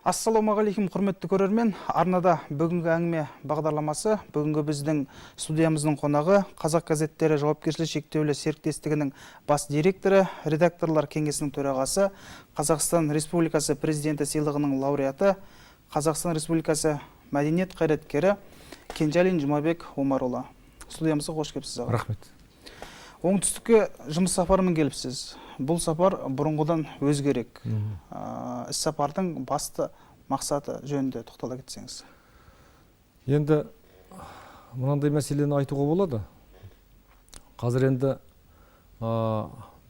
Ассалаумағалейкум, құрметті көрермен. Арнада бүгінгі әңгіме бағдарламасы. Бүгінгі біздің студиямыздың қонағы Қазақ газеттері жауапкершілігі шектеулі серіктестігінің бас директоры, редакторлар кеңесінің төрағасы, Қазақстан Республикасы президенті сыйлығының лауреаты, Қазақстан Республикасы мәдениет қайраткері Кенжалин Жұмабек Омарұлы. Студиямызға қош келіпсіз. Рахмет. Оңтүстікке жұмыс сапарымен келіпсіз. Бұл сапар бұрынғыдан өзгерек. Іс сапардың басты мақсаты жөнінде тоқтала кетсеңіз. Енді мынандай мәселені айтуға болады. Қазір енді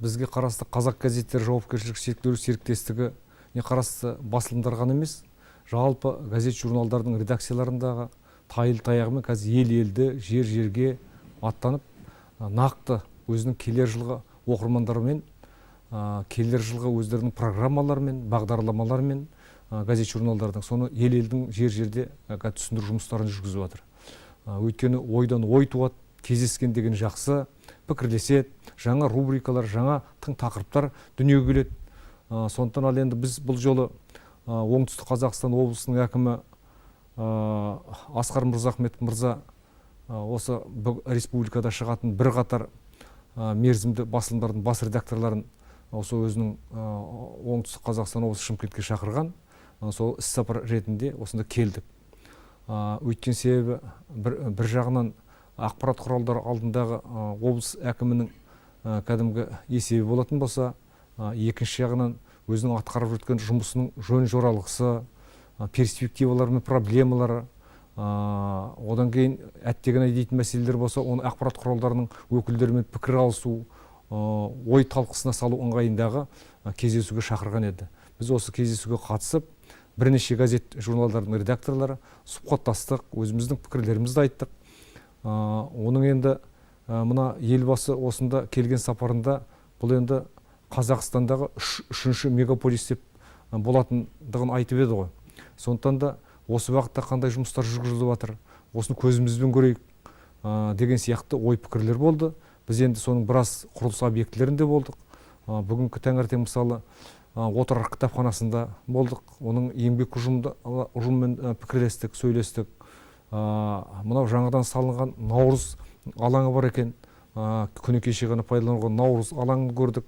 бізге қарасты Қазақ газеттері жауапкершілігі шектеулі серіктестігі не қарасты басылымдар ғана емес, жалпы газет журналдардың редакцияларындағы тайыл-таяғымен қазір ел-елді, жер-жерге аттанып, нақты өзінің келер жылғы оқырмандарымен, келер жылғы өздерінің программаларымен, бағдарламаларымен газет журналдардың соны ел-елдің жер-жерде түсіндіру жұмыстарын жүргізіп жатыр. Өйткені ойдан ой туады, кездескен деген жақсы, пікірлеседі, жаңа рубрикалар, жаңа тың тақырыптар дүниеге келеді. Сондықтан ал енді біз бұл жолы оңтүстік Қазақстан облысының әкімі Асқар Мырзахметов мырза осы республикада шығатын бір қатар мерзімді басылымдардың бас редакторларын осы өзінің оңтүстік Қазақстан облысы Шымкентке шақырған. Сол іс сапар ретінде осында келдік. Өйткен себебі бір жағынан ақпарат құралдары алдындағы облыс әкімінің кәдімгі есебі болатын болса, екінші жағынан өзінің атқарып жүрген жұмысының жөн-жоралғысы, перспективалары мен проблемалары, одан кейін әттеген дейтін мәселелер болса, оны ақпарат құралдарының өкілдерімен пікір алысу, ой талқысына салу ыңғайындағы кездесуге шақырған еді. Біз осы кездесуге қатысып, бірнеше газет журналдардың редакторлары сұхбаттастық, өзіміздің пікірлерімізді айттық. Оның енді мына елбасы осында келген сапарында бұл енді Қазақстандағы үшінші мегаполис деп болатындығын айтып еді ғой. Сондықтан да осы уақытта қандай жұмыстар жүргізіліп жатыр, осыны көзімізбен көрейік деген сияқты ой пікірлер болды. Біз енді соның біраз құрылыс объектілерінде болдық. Бүгінгі таңертең мысалы Отырар кітапханасында болдық. Оның еңбек ұжымымен пікірлестік, сөйлестік. Мынау жаңадан салынған Наурыз алаңы бар екен. Күні кеше ғана пайдаланылған Наурыз алаңын көрдік.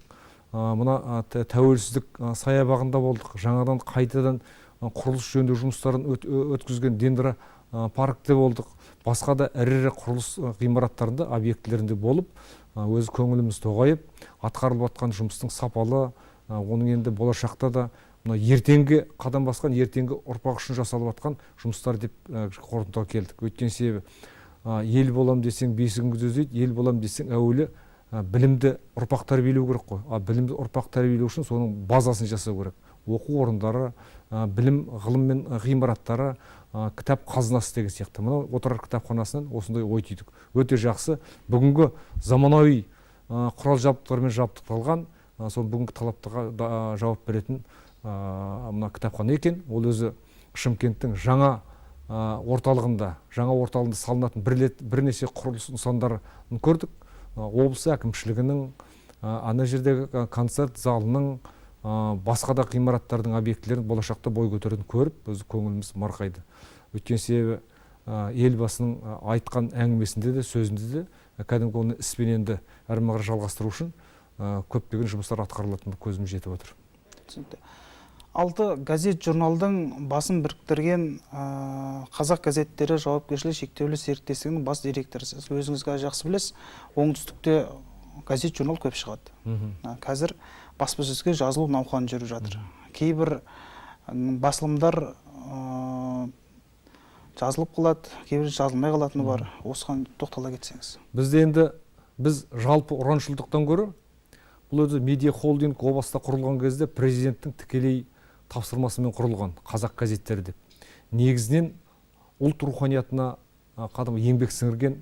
Мына тәуелсіздік саябағында болдық. Жаңадан қайтадан құрылыс жөндеу жұмыстарын өткізген Дендра паркте болдық. Басқа да ірі құрылыс ғимараттарында, объектілерінде болып, өз көңіліміз тоғайып, атқарылып жатқан жұмыстың сапалы, оның енді болашақта да ертеңге қадам басқан, ертеңгі ұрпақ үшін жасалып жатқан жұмыстар деп қорытындыға келдік. Өткен себебі ел болам десең бесігіңді түзейді, ел болам десең әуелі білімді ұрпақ тәрбиелеу керек қой. Білімді ұрпақ тәрбиелеу үшін соның базасын жасау керек. Оқу орындары, білім, ғылым мен ғимараттары, кітап қазынасы деген сияқты. Мына Отырар кітапханасынан осындай ой түйдік. Өте жақсы. Бүгінгі заманауи құрал жабдықтармен жабдықталған, сол бүгінгі талаптарға жауап беретін мына кітапхана екен. Ол өзі Шымкенттің жаңа орталығында салынатын бірнеше құрылыс нысандарын көрдік. Облыс әкімшілігінің, ана жердегі концерт залының, басқа да ғимараттардың объектілерін болашақта бой көтеретін көріп, өзі көңіліміз марқайды. Өткен себебі елбасының айтқан әңгімесінде де, сөзінде де, кәдімгі оны іспен енді әрі жалғастыру үшін көптеген жұмыстар атқарылатын көзім жетіп отыр. 6 газет журналдың басын біріктірген Қазақ газеттері жауапкершілігі шектеулі серіктестігінің бас директорысыз. Өзіңіз жақсы білесіз, оңтүстікте газет журнал көп шығады. Қазір баспасөзге жазылу науқаны жүріп жатыр. Кейбір басылымдар жазылып қалады, кейбір жазылмай қалатыны бар. Осыған тоқтала кетсеңіз. Біз жалпы ұраншылдықтан көрі, бұл өзі медиа холдинг о баста құрылған кезде президенттің тікелей тапсырмасымен құрылған Қазақ газеттері деп. Негізінен ұлт руханиятына еңбек сіңірген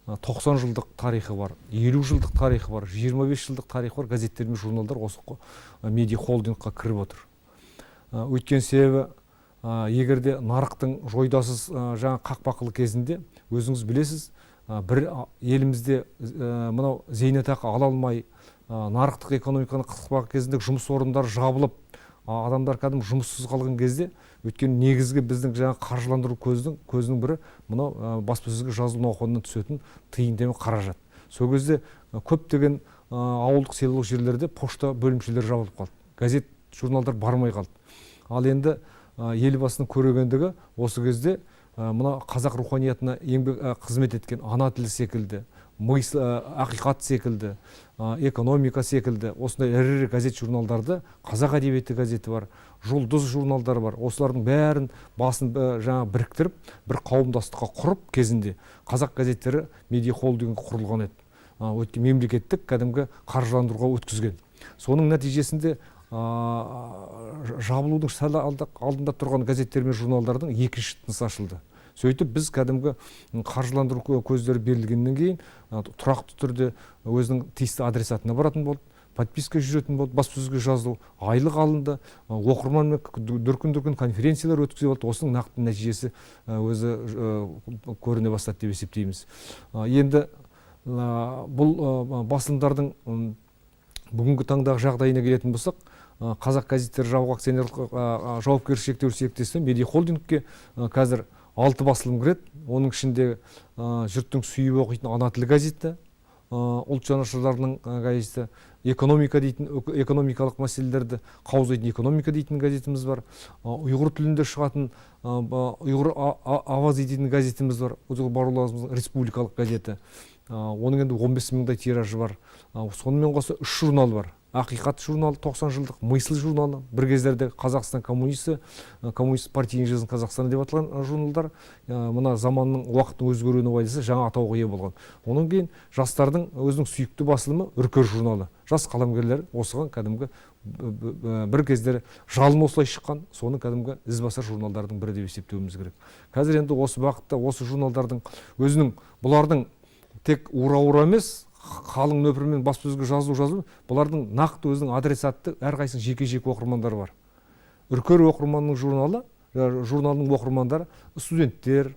90 жылдық тарихы бар, 50 жылдық тарихы бар, 25 жылдық тарихы бар газеттер мен журналдар осы медиа холдингқа кіріп отыр. Өткен себебі егерде нарықтың жойдасыз жаңа қақпақылы кезінде өзіңіз білесіз, бір елімізде мынау зейнетақы ала алмай, нарықтық экономиканы қысқартқан кезінде жұмыс орындары жабылып, адамдар кәдімгі жұмыссыз қалған кезде, өйткені негізгі біздің жаңағы қаржыландыру көзінің бірі мынау баспасөзге жазылу науқанынан түсетін тиын темен қаражат. Сол кезде көптеген ауылдық селолық жерлерде пошта бөлімшелері жабылып қалды. Газет, журналдар бармай қалды. Ал енді елбасының көрегендігі осы кезде мына қазақ руханиятына еңбек қызмет еткен ана тілі секілді, ақиқат секілді, экономика секілді осындай ірі газет журналдарды, қазақ әдебиеті газеті бар, жұлдыз журналдары бар. Осылардың бәрін басын жаңа біріктіріп, бір қауымдастыққа құрып кезінде қазақ газеттері медиа холдингі құрылған еді. Өткен мемлекеттік кәдімгі қаржыландыруға өткізген. Соның нәтижесінде жабылудың сәл алдында тұрған газеттер мен журналдардың екінші тынысы ашылды. Сөйтіп біз кәдімгі қаржыландыру көздері берілгеннен кейін тұрақты түрде өзінің тиісті адресатына баратын болды, подписка жүретін болды, баспасөзге жазылу, айлық алынды, оқырманмен дүркін конференциялар өткізіп болды. Осының нақты нәтижесі өзі көріне бастады деп есептейміз. Енді бұл басылымдардың бүгінгі таңдағы жағдайына келетін болсақ, қазақ газеттері акционерлік жауапкершілігі шектеулі серіктестігі медиа холдингке қазір 6 басылым кіреді. Оның ішінде жұрттың сүйіп оқитын ана тілі газеті, ұлт жанашырларының газеті, экономика дейтін экономикалық мәселелерді қаузайтын экономика дейтін газетіміз бар. Ұйғыр тілінде шығатын ұйғыр аваз дейтін газетіміз бар. Барлығымыздың республикалық газеті. Оның енді 15 мыңдай тиражы бар. Сонымен қоса 3 журнал бар. Ақиқат журналы 90 жылдық, мысыл журналы, бір кездерде Қазақстан коммунисті, коммунист партияның жазын Қазақстан деп аталған журналдар, мына заманның уақыттың өзгеруіне байланысты жаңа атауға ие болған. Оның кейін жастардың өзінің сүйікті басылымы Үркер журналы. Жас қаламгерлер осыған кәдімгі бір кездері жалын осылай шыққан, соны кәдімгі ізбасар журналдардың бірі деп есептеуіміз керек. Қазір енді осы бағытта осы журналдардың өзінің бұлардың тек ура-ура емес, қалың нөпірмен баспасөзге жазу, бұлардың нақты өзінің адресатты әрқайсының жеке-жеке оқырмандары бар. Үркер оқырманның журналының оқырмандары студенттер,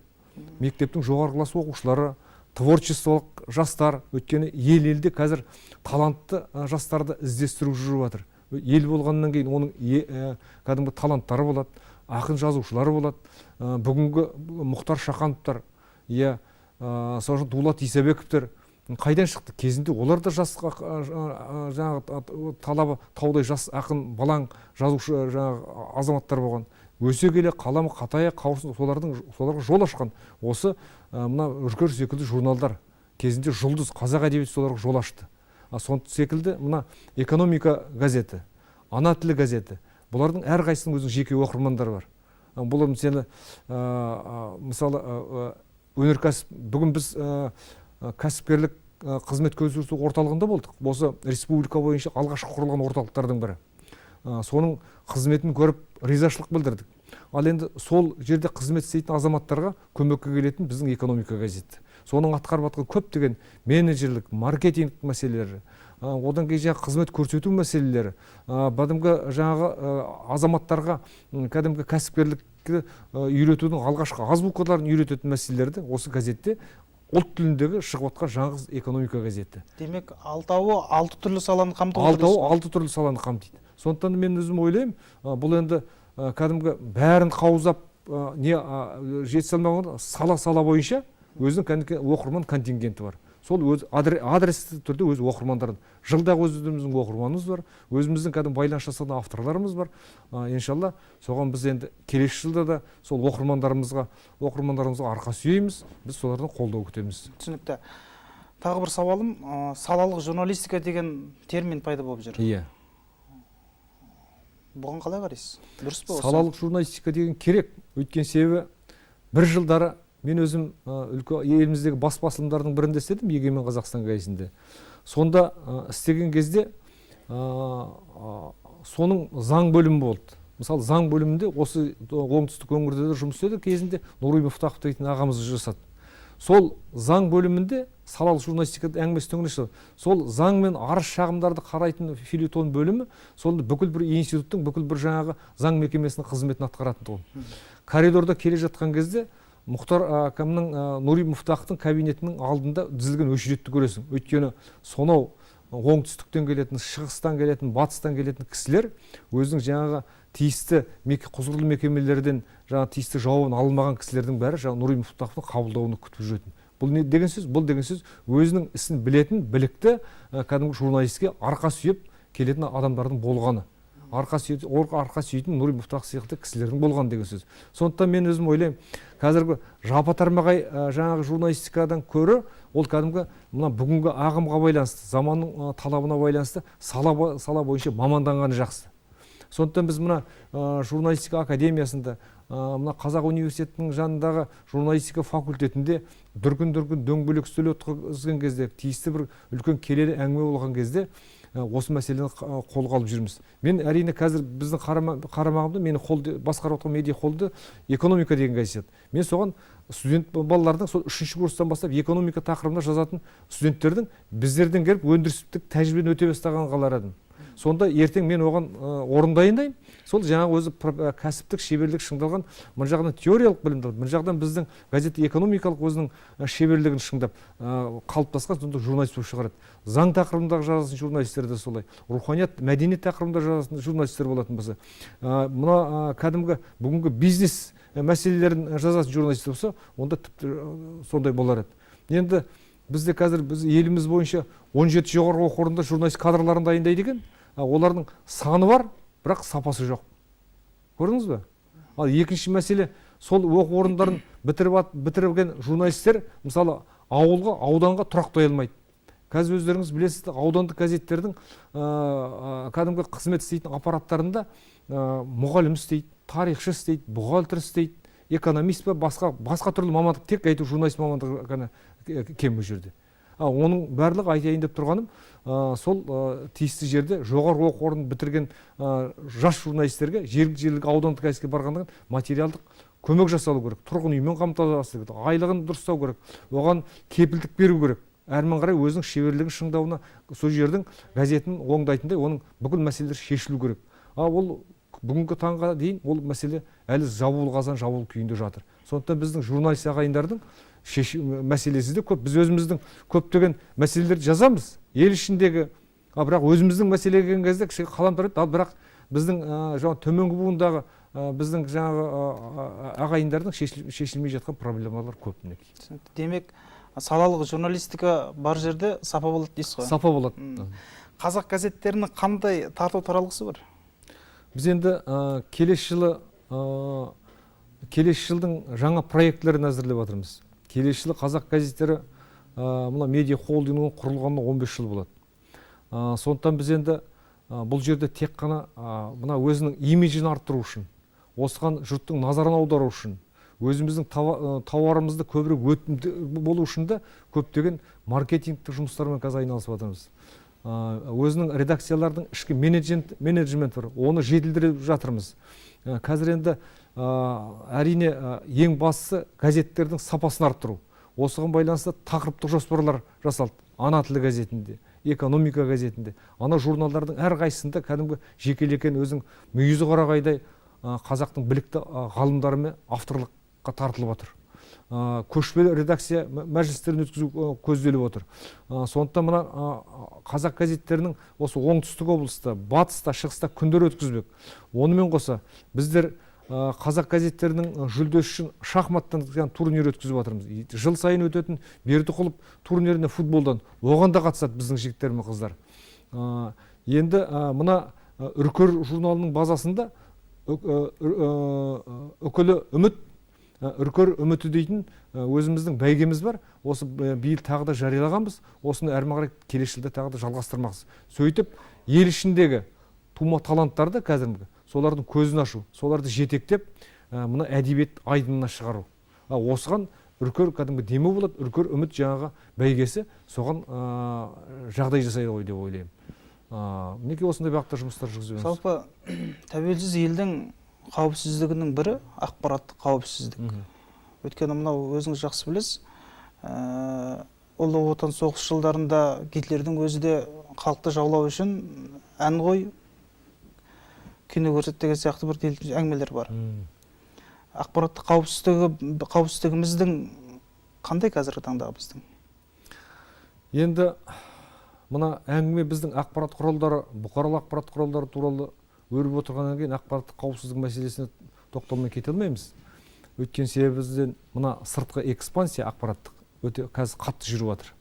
мектептің жоғары класс оқушылары, творчестволық жастар. Өйткені елде қазір талантты жастарды іздестіру жүріп жатыр. Ел болғаннан кейін оның кәдімгі таланттары болады, ақын жазушылары болады. Бүгінгі Мұхтар Шахановтар, сол Дулат Исабековтер қайдан шықты? Кезінде олар да жас талабы таудай жас ақын, балаң жазушы азаматтар болған. Өсе келе қаламы қатая қауырсын, соларға жол ашқан. Осы мына Үркер секілді журналдар кезінде жұлдыз қазақ әдебиеті соларға жол ашты. Сон секілді мына экономика газеті, ана тілі газеті. Бұлардың әрқайсының өзінің жеке оқырмандары бар. Бұл мысалы өнеркәсіп, бүгін біз кәсіпкерлік қызмет көрсету орталығында болдық. Осы республика бойынша алғашқы құрылған орталықтардың бірі. Соның қызметін көріп ризашылық білдірдік. Ал енді сол жерде қызмет істейтін азаматтарға көмекке келетін біздің экономика газеті. Соның атқарып жатқан көптеген менеджерлік, маркетинг мәселелері, одан кейін қызмет көрсету мәселелері, кәдімгі азаматтарға кәдімгі кәсіпкерлікті үйретудің алғашқы азбукаларын үйрететін мәселелерді осы газетте ұлт тіліндегі шығып жатқан жаңғыз экономика газеті. Демек, алтауы 6 түрлі саланы қамтып отыр. Алтауы 6 түрлі саланы қамтиды. Сондықтан мен өзім ойлаймын, бұл енді кәдімгі бәрін қаузап жете салмаған сала бойынша өзінің оқырман контингенті бар. Сол өз адресті түрде өз оқырмандарын. Жылдағы өзіміздің оқырманымыз бар, өзіміздің кәдімгі байланыс жасаған авторларымыз бар. Иншалла, соған біз енді келесі жылда да сол оқырмандарымызға арқа сүйейміз, біз солардан қолдау күтеміз. Түсінікті. Тағы бір сауалым, салалық журналистика деген термин пайда болып жүр. Иә. Бұған қалай қарайсыз? Дұрыс па осы? Салалық журналистика деген керек. Өткен себебі бір жылдары мен өзім еліміздегі бас басылымдардың бірінде істедім, Егемен Қазақстан газетінде. Сонда істеген кезде соның заң бөлімі болды. Мысалы, заң бөлімінде осы оңтүстік өңірде жұмыс істеді, кезінде Нұрай Мұфтақов дейтін ағамыз жасады. Сол заң бөлімінде салалық журналистикада әңгімесі төңірек сол заң мен арыз шағымдарды қарайтын фельетон бөлімі, сол бүкіл бір институттың, бүкіл бір заң мекемесінің қызметін атқаратын тұғын. Коридорда келе жатқан кезде Мұхтар Нұрай Мұфтақовтың кабинетінің алдында дізілген өшіретті көресің. Өйткені сонау оңтүстіктен келетін, шығыстан келетін, батыстан келетін кісілер өзінің тиісті құзырлы мекемелерден жаңағы тиісті жауабын алмаған кісілердің бәрі жаңағы Нұри Муфтаховтың қабылдауын күтіп жүретін. Бұл не деген сөз? Бұл деген сөз өзінің ісін білетін, білікті кәдімгі журналистке арқа сүйеп келетін адамдардың болғаны. Арқа сүйетін Нұри Муфтахов сияқты кісілердің болған деген сөз. Сондықтан мен өзім ойлаймын, қазіргі жапа-тармағай жаңағы журналистикадан көрі, ол кәдімгі мына бүгінгі ағымға байланысты, заманның талабына байланысты сала бойынша маманданғаны жақсы. Сондықтан біз мына журналистика академиясында, мына Қазақ университетінің жанындағы журналистика факультетінде дүркін дөңгелек үстел өткізген кезде, тиісті бір үлкен келелі әңгіме болған кезде осы мәселені қолға алып жүрміз. Мен әрине қазір біздің қарамағымда мені басқарып отырған медиа холды экономика деген газет. Мен соған студент балалардың сол 3-ші курстан бастап экономика тақырыбында жазатын студенттердің біздерден келіп өндірістік тәжірибені өте бастағанын қаларадым. Сонда ертең мен оған орындайын, сол жаңағы өзі кәсіптік шеберлік шыңдалған, мына жағынан теориялық білімді, мына жағынан біздің газет экономикалық өзінің шеберлігін шыңдап қалыптасқан сонда журналист болып шығарады. Заң тақырыбындағы жазатын журналистер де солай, руханият, мәдениет тақырыбында жазатын журналистер болатын болса, мына кәдімгі бүгінгі бизнес мәселелерін жазатын журналистер болса, онда тіпті сондай болар еді. Енді бізде қазір біз еліміз бойынша 17 жоғарғы оқу орнында журналист кадрларын дайындайды екен. Олардың саны бар, бірақ сапасы жоқ. Көрдіңіз бе? Ал екінші мәселе, сол оқу орындарын бітірген журналистер мысалы ауылға, ауданға тұрақтай алмайды. Қазір өздеріңіз білесіз, аудандық газеттердің кәдімгі қызмет істейтін аппараттарында мұғалім істейді, тарихшы істейді, бухгалтер істейді, экономист па, басқа түрлі мамандық, тек әйтеу журналист мамандығы ғана кем бұл жерде. Оның барлығы айтайын деп тұрғаным, сол тиісті жерде жоғарғы оқу орнын бітірген жас журналистерге жергілікті аудандық газетке барғаннан материалдық көмек жасалу керек, тұрғын үймен қамтамасыз ету, айлығын дұрыстау керек, оған кепілдік беру керек. Әрмен қарай өзінің шеберлігін шыңдауына сол жердің газетін оңдайтындай оның бүкіл мәселелер шешілу керек. Ол бүгінгі таңға дейін ол мәселе әлі жабулы қазан жабулы күйінде жатыр. Сондықтан біздің журналист ағайындардың мәселесі де көп. Біз өзіміздің көптеген мәселелерді жазамыз ел ішіндегі, бірақ өзіміздің мәселеге келген кезде кішкене қаламтар еді. Бірақ біздің төменгі буындағы біздің жаңағы ағайындардың шешілмей жатқан проблемалар көп. Демек, салалық журналистика бар жерде сапа болады дейсіз ғой? Сапа болады. Қазақ газеттерінің қандай тарту таралғысы бар? Біз енді келесі жылдың жаңа проектілерін әзірлеп жатырмыз. Келесі жылы қазақ газеттері мына медиа холдингінің құрылғанына 15 жыл болады. Сондықтан біз енді бұл жерде тек қана мына өзінің имиджін арттыру үшін, осыған жұрттың назарын аудару үшін, өзіміздің тауарымызды көбірек өтімді болу үшін де көптеген маркетингтік жұмыстармен қазір айналысып жатырмыз. Өзінің редакциялардың ішкі менеджмент бар, оны жетілдіріп жатырмыз. Қазір енді әрине ең бастысы газеттердің сапасын арттыру. Осыған байланысты тақырыптық жоспарлар жасалды. Ана тілі газетінде, экономика газетінде, ана журналдардың әрқайсысында кәдімгі жекелеген өзінің мүйізі қарағайдай қазақтың білікті ғалымдары мен авторлыққа тартылып отыр. Көшпелі редакция мәжілістерін өткізу көзделіп отыр. Сондықтан мына қазақ газеттерінің осы оңтүстік облыста, батыста, шығыста күндер өткізбек. Онымен қоса біздер қазақ газеттерінің жүлдесі үшін шахматтан турнир өткізіп жатырмыз. Жыл сайын өтетін Бердіқұлов турниріне футболдан оған да қатысады біздің жігіттер мен қыздар. Енді мына Үркер журналының базасында үкілі үміт, Үркер үміті дейтін өзіміздің бәйгеміз бар. Осы биыл тағы да жариялағанбыз. Осыны әрмен қарай келесі жылда тағы да жалғастырмақпыз. Сөйтіп ел ішіндегі тума таланттарды қазіргі солардың көзін ашу, соларды жетектеп мына әдебиет айдынына шығару. Осыған Үркер кәдімгі демеу болады. Үркер үміт жаңағы бәйгесі соған жағдай жасайды ғой деп ойлаймын. Мінекей осындай бағытта жұмыстар жүргіземіз. Жалпы тәуелсіз елдің қауіпсіздігінің бірі ақпараттық қауіпсіздік. Өйткені мынау өзіңіз жақсы білесіз, ұлы отан соғыс жылдарында Гитлердің өзі де халықты жаулау үшін ән қой, кино көрсет деген сияқты бір әңгімелер бар. Ақпараттық қауіпсіздігіміздің қандай қазіргі таңдағы біздің? Енді мына әңгіме біздің ақпарат құралдары, бұқаралық ақпарат құралдары туралы өріп отырғаннан кейін ақпараттық қауіпсіздік мәселесіне тоқталмай кете алмаймыз. Өткен себебі бізден мына сыртқы экспансия ақпараттық өте қазір қатты жүріп жатыр.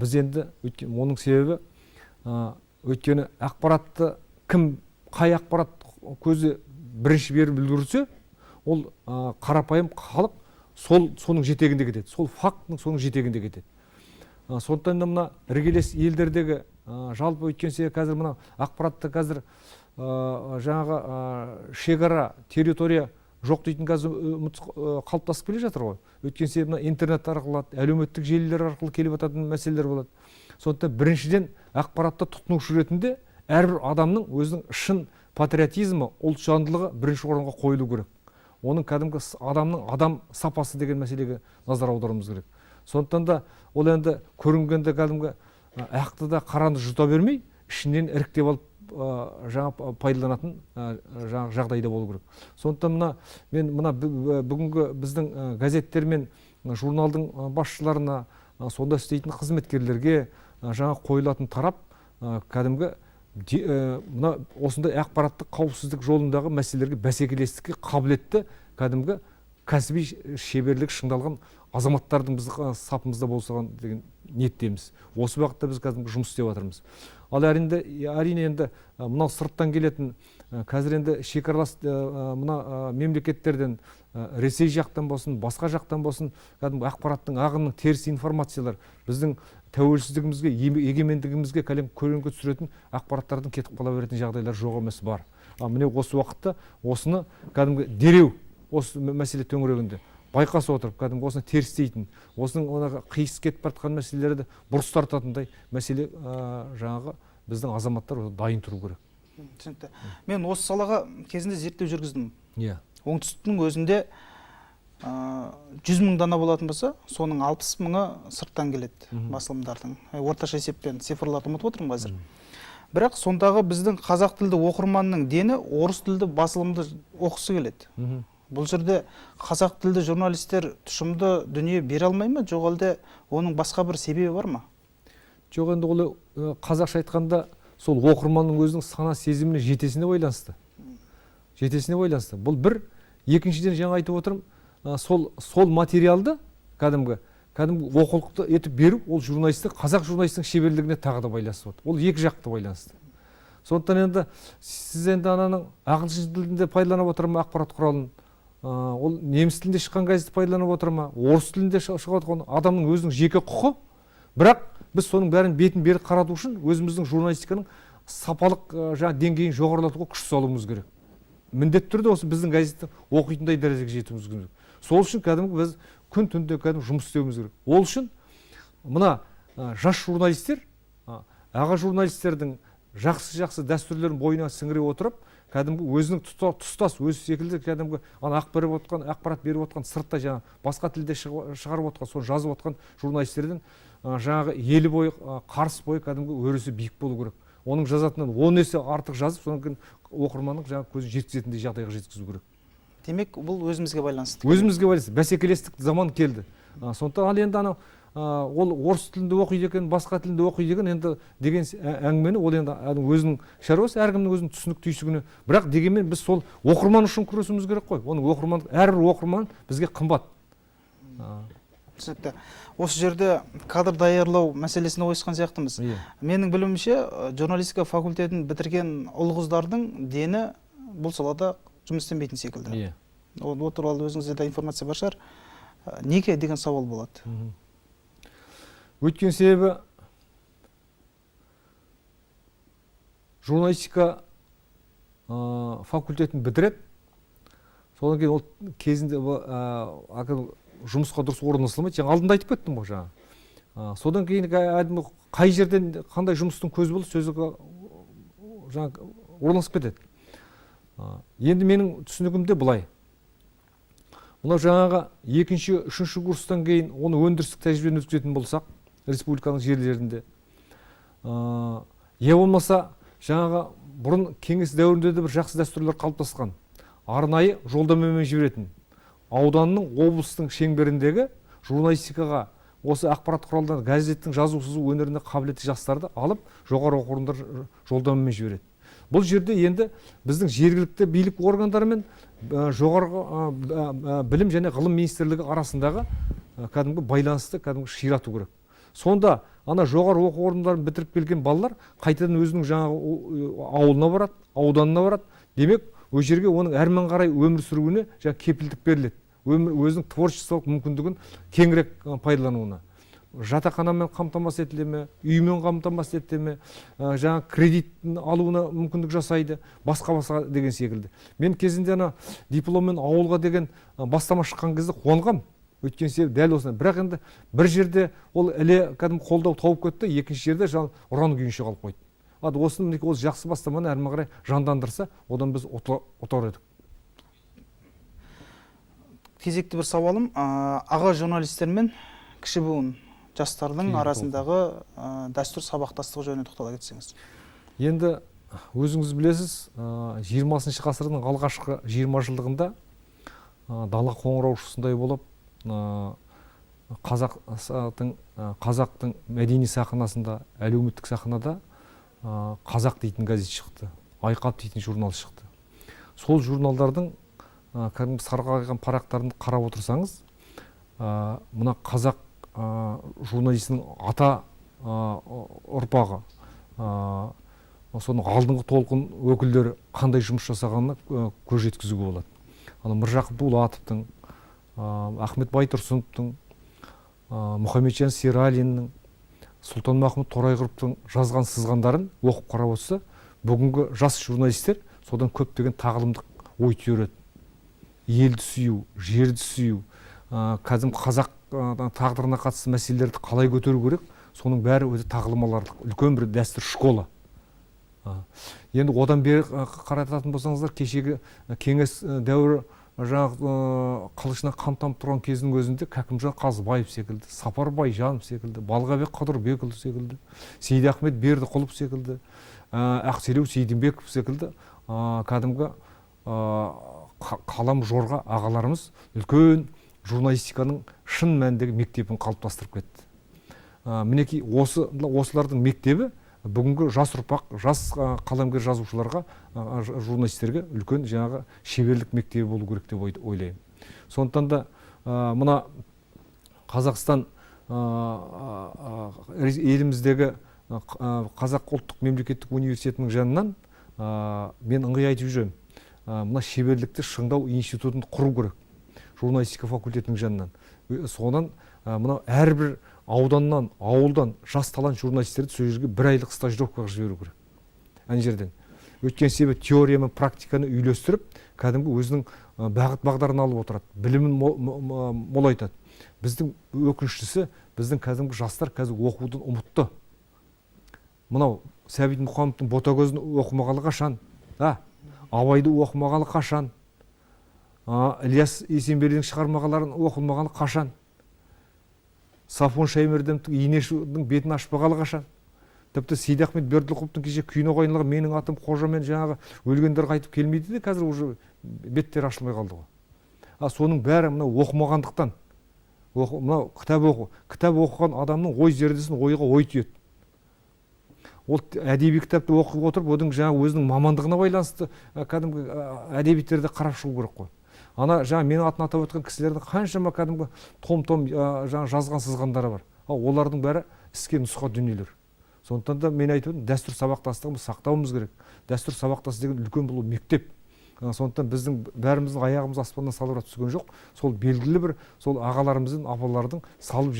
Біз енді оның себебі өйткені ақпаратты қай ақпарат көзі бірінші беріп үлгерсе, ол қарапайым халық соның жетегінде кетеді. Сол фактінің соның жетегінде кетеді. Сондықтан да мына іргелес елдердегі жалпы өткен себебі қазір мына ақпаратты қазір жаңағы шекара, территория жоқ дейтін қазір қалыптасып келе жатыр ғой. Өткен себебі интернет арқылы, әлеуметтік желілер арқылы келіп жататын мәселелер болады. Сондықтан біріншіден ақпаратты тұтынушы ретінде әрбір адамның өзінің шын патриотизмі, ұлтжандылығы бірінші орынға қойылу керек. Оның кәдімгі адамның адам сапасы деген мәселеге назар аударуымыз керек. Сондықтан да ол енді көрінгенде кәдімгі ақты да қараны жұта бермей, ішінен іріктеп алып жаңа пайдаланатын жағдайда болу керек. Сондықтан мен бүгінгі біздің газеттер мен журналдың басшыларына, сонда істейтін қызметкерлерге жаңа қойылатын тарап кәдімгі осындай ақпараттық қауіпсіздік жолындағы мәселелерге бәсекелестікке қабілетті кәдімгі кәсіби шеберлік шыңдалған азаматтардың біздің сапымызда болсаған деген ниеттеміз. Осы бағытта біз кәдімгі жұмыс істеп жатырмыз. Ал әрине енді мынау сырттан келетін қазір енді шекаралас мына мемлекеттерден Ресей жақтан болсын, басқа жақтан болсын, кәдімгі ақпараттың ағынның теріс информациялар біздің тәуелсіздігімізге, егемендігімізге көлеңке түсіретін ақпараттардың кетіп қала беретін жағдайлар жоқ емес бар. Міне осы уақытта осыны кәдімгі дереу осы мәселе төңірегінде байқаса отырып, кәдімгі осыны терістейтін, осының қиыс кетіп бара жатқан мәселелерді бұрыс тартатындай мәселе жаңағы біздің азаматтар дайын тұру керек. Түсінікті. Мен осы салаға кезінде зерттеу жүргіздім. Иә. Оңтүстіктің өзінде 100 мың дана болатын болса, соның 60 мыңы сырттан келеді басылымдардың. Орташа есеппен цифрларды ұмытып отырмын қазір. Бірақ сондағы біздің қазақ тілді оқырманның дені орыс тілді басылымды оқысы келеді. Бұл жерде қазақ тілді журналистер тұшымды дүние бере алмай ма, жоқ әлде оның басқа бір себебі бар ма? Жоқ, енді ол қазақша айтқанда сол оқырманның өзінің сана сезіміне жетесіне байланысты. Бұл бір. Екіншіден жаңа айтып отырмын, сол материалды кәдімгі оқулықты етіп беру, ол қазақ журналистің шеберлігіне тағы да байланысты болады. Ол екі жақты байланысты. Сондықтан енді сіз енді ананың ағылшын тілінде пайдаланып отыр ма ақпарат құралын, ол неміс тілінде шыққан газетті пайдаланып отыр ма, орыс тілінде шығып отқан адамның өзінің жеке құқы. Бірақ біз соның бәрін бетін бері қарату үшін өзіміздің журналистиканың сапалық деңгейін жоғарылатуға күш салуымыз керек. Міндетті түрде осы біздің газетті оқитындай дәрежеге жетуіміз керек. Сол үшін кәдімгі біз күн түнде кәдімгі жұмыс істеуіміз керек. Ол үшін мына жас журналистер, аға журналистердің жақсы дәстүрлерін бойына сіңіре отырып, кәдімгі өзінің тұстас, өзі секілді кәдімгі ақпарат беріп отқан, сыртта басқа тілде шығарып отқан, соны жазып отқан журналистерден жаңағы елі бойы, қарыс бойы кәдімгі өресі биік болу керек. Оның жазатынан 10 есе артық жазып, содан кейін оқырманның көзін жеткізетіндей жағдайға жеткізу керек. Демек, бұл өзімізге байланысты. Өзімізге байланысты. Бәсекелестік заман келді. Сондықтан ал енді ол орыс тілінде оқиды екен, басқа тілінде оқиды екен, енді деген әңгімені ол енді өзінің шаруасы, әркімнің өзінің түсінік түйсігіне. Бірақ дегенмен біз сол оқырман үшін күресуіміз керек қой. Оның әрбір оқырман бізге қымбат. Түсінікті. Осы жерде кадр даярлау мәселесіне ойысқан сияқтымыз. Менің білуімше, журналистика факультетін бітірген ұл қыздардың дені бұл салада жұмыс істемейтін секілді. Ол туралы өзіңізде де информация бар шығар. Неге деген сауал болады? Өткен себебі журналистика факультетін бітіреді. Содан кейін ол кезінде жұмысқа дұрыс орналастырылмайды. Жаңа алдында айтып кеттім ғой жаңа. Содан кейін қай жерден қандай жұмыстың көзі болды, сөзі орналасып кетеді. Енді менің түсінігімде былай. Мынау жаңағы 2-3 курстан кейін оны өндірістік тәжірибеден өткізетін болсақ, республиканың жерлерінде, я болмаса жаңағы бұрын кеңес дәуірінде де бір жақсы дәстүрлер қалыптасқан. Арнайы жолдамамен жіберетін. Ауданның, облыстың шеңберіндегі журналистикаға, осы ақпарат құралдары, газеттің жазу-сызу өнеріне қабілетті жастарды алып, жоғары оқу орындары жолдамамен жібереді. Бұл жерде енді біздің жергілікті билік органдары мен жоғарғы білім және ғылым министрлігі арасындағы кәдімгі байланысты кәдімгі ширату керек. Сонда ана жоғары оқу орындарын бітіріп келген балалар қайтадан өзінің жаңағы ауылына барады, ауданына барады. Демек, ол жерге оның әрмен қарай өмір сүруіне кепілдік беріледі. Өзінің творчестволық мүмкіндігін кеңірек пайдалануына. Жатақханамен қамтамасыз етіле ме, үймен қамтамасыз етіле ме, жаңа кредит алуына мүмкіндік жасайды, басқа деген секілді. Мен кезінде дипломмен ауылға деген бастама шыққан кезде қуанғам. Өткен себеп дәл осындай. Бірақ енді бір жерде ол іле кәдімгі қолдау тауып кетті, екінші жерде ұран күйінше қалып қойды. Осыны ол жақсы бастаманы әрмен қарай жандандырса, одан біз ұтар едік. Кезекті бір сауалым, аға журналистер мен кіші буын жастардың арасындағы дәстүр сабақтастығы жөнінде тоқтала кетсеңіз. Енді өзіңіз білесіз, 20 ғасырдың алғашқы 20 жылдығында дала қоңыраушысындай болып, қазақтың мәдени сахнасында, әлеуметтік сахнада қазақ дейтін газет шықты, айқап дейтін журнал шықты. Сол журналдардың кәдімгі сарғайған парақтарын қарап отырсаңыз, мына қазақ журналистінің ата ұрпағы, соның алдыңғы толқын өкілдері қандай жұмыс жасағанына көз жеткізуге болады. Міржақып Дулатовтың, Ахмет Байтұрсыновтың, Мұхамеджан Сералиннің, Сұлтанмахмұт Торайғыровтың жазған сызғандарын оқып қарап отырса, бүгінгі жас журналистер содан көптеген тағылымдық ой түйреді. Елді сүю, жерді сүю, кәдімгі қазақ тағдырына қатысты мәселелерді қалай көтеру керек, соның бәрі өзі тағылымаларлық үлкен бір дәстүр школа. Енді одан бері қарататын болсаңыздар, кешегі кеңес дәуірі қылышына қан тамып тұрған кездің өзінде Кәкімжан Қазыбаев секілді, Сапарбай Жанов секілді, Балғабек Қыдырбекұлы секілді, Сейдахмет Бердіқұлов секілді, Ақселеу Сейдімбеков секілді кәдімгі қалам жорға ағаларымыз үлкен журналистиканың шын мәніндегі мектебін қалыптастырып кетті. Мінекей осылардың мектебі бүгінгі жас ұрпақ, жас қаламгер жазушыларға, журналистерге үлкен жаңағы шеберлік мектебі болу керек деп ойлаймын. Сондықтан да мына Қазақстан еліміздегі Қазақ ұлттық мемлекеттік университетінің жанынан мен ыңғай айтып жүремін. Мына шеберлікті шыңдау институтын құру керек. Журналистика факультетінің жанынан. Содан мына әрбір ауданнан, ауылдан жас талант журналистерді сол жерге бір айлық стажировкаға жіберу керек. Әне жерден. Өткен себеп теория мен практиканы үйлестіріп, кәдімгі өзінің бағыт бағдарын алып отырады. Білімін молайтады. Біздің өкініштісі, біздің кәдімгі жастар қазір оқудан ұмытты. Мынау Сәбит Мұқановтың Ботагөзін оқымағалы қашан? Абайды оқымағалы қашан? Ілияс Есенберлиннің шығармаларын оқылмағалы қашан? Сафон Шаймердемовтің Инешудің бетін ашпағалы қашан? Тіпті Сейдахмет Бердіқұловтың кеше күйіне қойылған менің атым Қожа мен жаңағы өлгендер қайтып келмейді де, қазір уже беттер ашылмай қалды ғой. Соның бәрі мына оқымағандықтан. Мына кітап оқу. Кітап оқыған адамның ой зердесін ойға ой түйеді. Ол әдеби кітапты оқып отырып, одан жаңағы өзінің мамандығына байланысты кәдімгі әдебиеттерді қарап шығу керек қой. Ана жаңа менің атын атап өткен кісілердің қаншама кәдімгі том-том жазған сызғандары бар. Олардың бәрі іске нұсқа дүниелер. Сондықтан да мен айтып, дәстүр сабақтастығымызды сақтауымыз керек. Дәстүр сабақтастық деген үлкен бұл мектеп. Сондықтан біздің бәріміздің аяғымыз аспаннан салбырап түскен жоқ. Сол белгілі бір сол ағаларымыздың, апалардың салып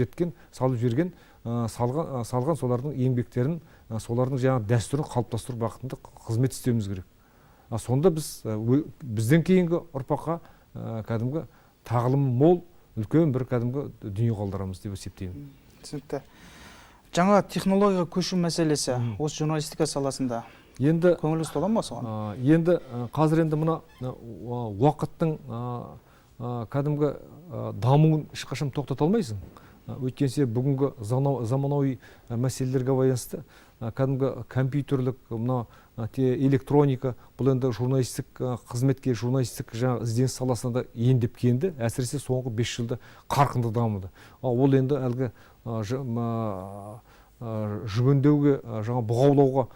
жүрген, салған солардың еңбектерін, солардың жаңа дәстүрін қалыптастыру бағытында қызмет істеуіміз керек. Сонда бізден кейінгі ұрпаққа кәдімгі тағылым мол, үлкен бір кәдімгі дүние қалдырамыз деп есептеймін. Түсінікті. Жаңа технологияға көшу мәселесі осы журналистика саласында енді көңіліңіз тола ма соған? Енді қазір енді мына уақыттың кәдімгі дамуын ешқашан тоқтата алмайсың. Өйткенсе бүгінгі заманауи мәселелерге байланысты кәдімгі компьютерлік, мына электроника, бұл енді журналистік қызметке, журналистік ізденіс саласына да ендеп келді. Әсіресе соңғы 5 жылда қарқынды дамыды. Ол енді әлгі жүгендеуге, бұғаулауға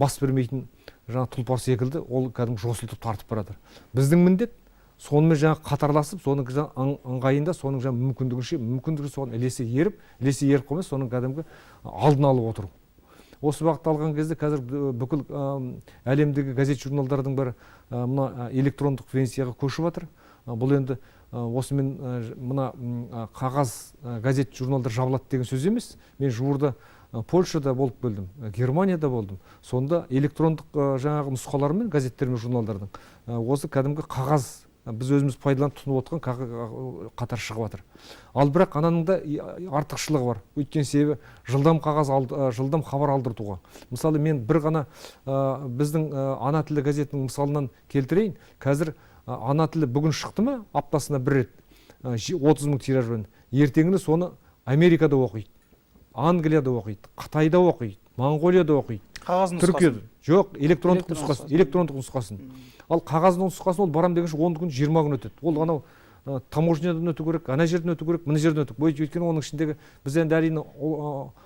бас бермейтін жаңа тұлпар секілді ол кәдімгі жосылтып тартып барады. Біздің міндет сонымен жаңа қатарласып, соның ыңғайында, соның жаңа мүмкіндігі соған ілесе еріп қоймай, соның кәдімгі алдын алып отыру. Осы бағытты алған кезде қазір бүкіл әлемдегі газет журналдардың бәрі мына электрондық версияға көшіп жатыр. Бұл енді осымен мына қағаз газет журналдар жабылады деген сөз емес. Мен жуырда Польшада болып келдім, Германияда болдым. Сонда электрондық жаңағы нұсқалармен газеттер мен журналдардың осы кәдімгі қағаз біз өзіміз пайдаланып тұтынып отқан қатар шығып жатыр. Ал бірақ ананың да артықшылығы бар. Өйткені себебі жылдам хабар алдыртуға. Мысалы мен бір ғана біздің ана тілі газетінің мысалынан келтірейін. Қазір ана тілі бүгін шықты ма, аптасына бір рет 30 мың тиражбен. Ертеңіне соны Америкада оқиды, Англияда оқиды, Қытайда оқиды, Моңғолияда оқиды. Қағаз нұсқасын? Түркияда. Жоқ, электрондық нұсқасын. Ал қағаздың нұсқасын ол барам дегенше 10 күн, 20 күн өтеді. Ол анау таможнядан өту керек, ана жерден өту керек, мына жерден өту керек. Өйткені оның ішіндегі біз енді әрине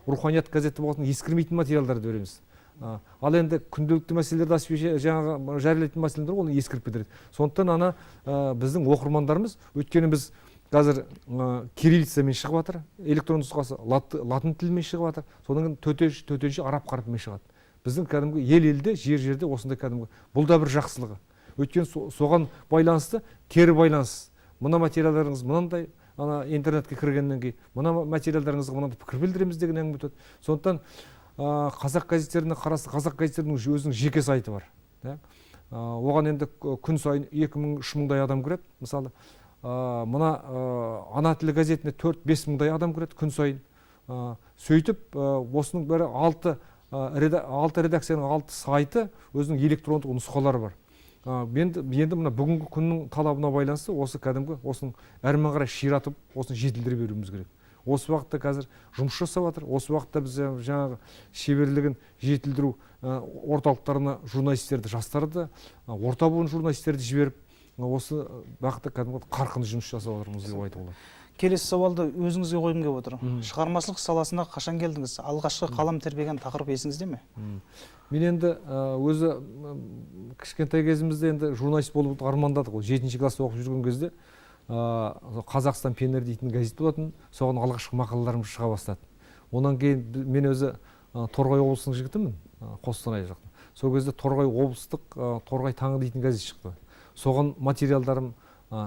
руханият газеті болатын ескірмейтін материалдарды береміз. Ал енді күнделікті мәселелерді жаңағы жариялайтын мәселелер ол ескіріп кетеді. Сондықтан ана біздің оқырмандарымыз, өйткені біз қазір кириллицамен шығып жатыр, электрон нұсқасы латын тілімен шығып жатыр, содан төтенше араб қарпімен шығады. Біздің кәдімгі елде, жерде осындай кәдімгі бұл да бір жақсылығы. Өйткені соған байланысты кері байланыс. Мына материалдарыңыз мынандай, интернетке кіргеннен кейін мына материалдарыңызға мынандай пікір білдіреміз деген әңгіме өтеді. Сондықтан қазақ газеттеріне қарасты, қазақ газеттерінің өзінің жеке сайты бар. Оған енді күн сайын 2000-3 мыңдай адам кіреді. Мысалы, мына ана тілі газетіне 4-5 мыңдай адам кіреді күн сайын. Сөйтіп, осының бәрі 6 редакцияның 6 сайты өзінің электрондық нұсқалары бар. Енді мына бүгінгі күннің талабына байланысты осы кәдімгі осының әрмен қарай ширатып, осыны жетілдіре беруіміз керек. Осы уақытта қазір жұмыс жасап жатыр. Осы уақытта біз жаңағы шеберлігін жетілдіру орталықтарына журналистерді, жастарды, орта буын журналистерді жіберіп, осы бағытта кәдімгі қарқынды жұмыс жасап жатырмыз деп айтуға болады. Келесі сауалды өзіңізге қойғым келіп отыр. Шығармашылық саласына қашан келдіңіз? Алғашқы қалам тербеген тақырып есіңізде ме? Мен енді өзі кішкентай кезімізде енді журналист болып армандадық. 7-ші класста оқып жүрген кезде Қазақстан пионер дейтін газет болатын, соған алғашқы мақалаларым шыға бастады. Онан кейін мен өзі Торғай облысының жігітімін, Қостанай жақтан. Сол кезде Торғай облыстық Торғай таңы дейтін газет шықты. Соған материалдарым,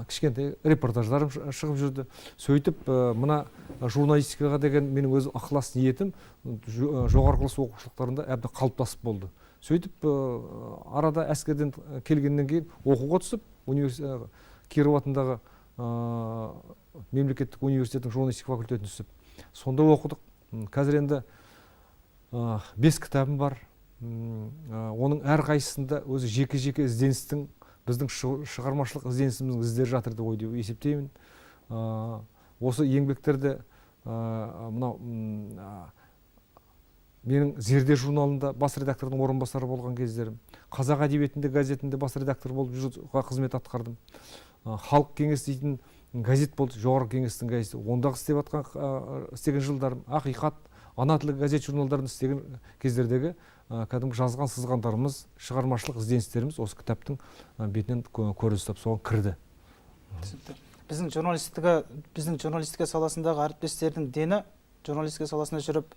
кішкентай репортаждарым шығып жүрді. Сөйтіп, мына журналистикаға деген менің өз ықылас ниетім жоғарғы класс оқушылықтарында әбден қалыптасып болды. Сөйтіп, арада әскерден келгеннен кейін оқуға түсіп, Киров атындағы мемлекеттік университеттің журналистика факультетін түсіп, сонда оқыдық. Қазір енді 5 кітабым бар. Оның әр қайсысында өзі жеке ізденістің, біздің шығармашылық ізденісіміздің іздері жатыр деп есептеймін. Осы еңбектерді менің Зерде журналында бас редактордың орынбасары болған кездерім, Қазақ әдебиетінде газетінде бас редактор болып қызмет атқардым. Халық кеңесі дейтін газет болды, жоғарғы кеңестің газеті. Ондағы істеген жылдарым, ақиқат, ана тілі газет журналдарын істеген кездердегі кәдімгі жазған сызғандарымыз, шығармашылық ізденістеріміз осы кітаптың бетінен көрініс тапты, соған кірді. Біздің журналистика саласындағы әріптестердің дені журналистика саласына жүріп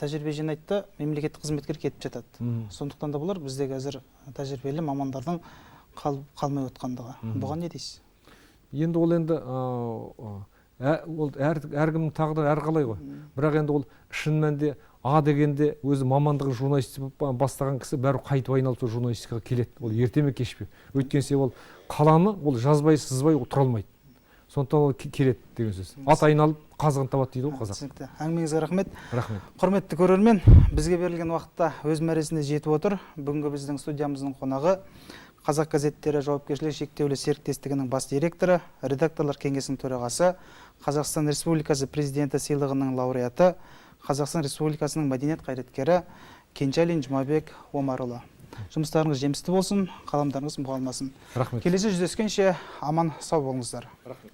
тәжірибе жинайды, мемлекеттік қызметкер кетіп жатады. Сондықтан да бұлар бізде қазір тәжірибелі мамандардың қалмай отқандығы. Бұған не дейсіз? Енді ол енді әркімнің тағдыры әрқалай ғой. Бірақ енді ол шын мәнінде дегенде өзі мамандығын журналистика бастаған кісі бәрі қайтып айналып журналистикаға келеді. Ол ерте ме кеш пе? Өйткені себебі ол қаламы ол жазбай сызбай тұра алмайды. Сондықтан ол келеді деген сөз. Ат айналып қазығын табады дейді ғой қазақ. Әңгімеңізге рахмет. Рахмет. Құрметті көрермен, бізге берілген уақытта өз мәресіне жетіп отыр. Бүгінгі біздің студиямыздың қонағы Қазақ газеттері жауапкершілігі шектеулі серіктестігінің бас директоры, редакторлар кеңесінің төрағасы, Қазақстан Республикасы президенті сыйлығының лауреаты, Қазақстан Республикасының мәдениет қайраткері Кенжалин Жұмабек Омарұлы. Жұмыстарыңыз жемісті болсын, қаламдарыңыз мұғалмасын. Рахмет. Келесі жүздескенше аман сау болыңыздар. Рахмет.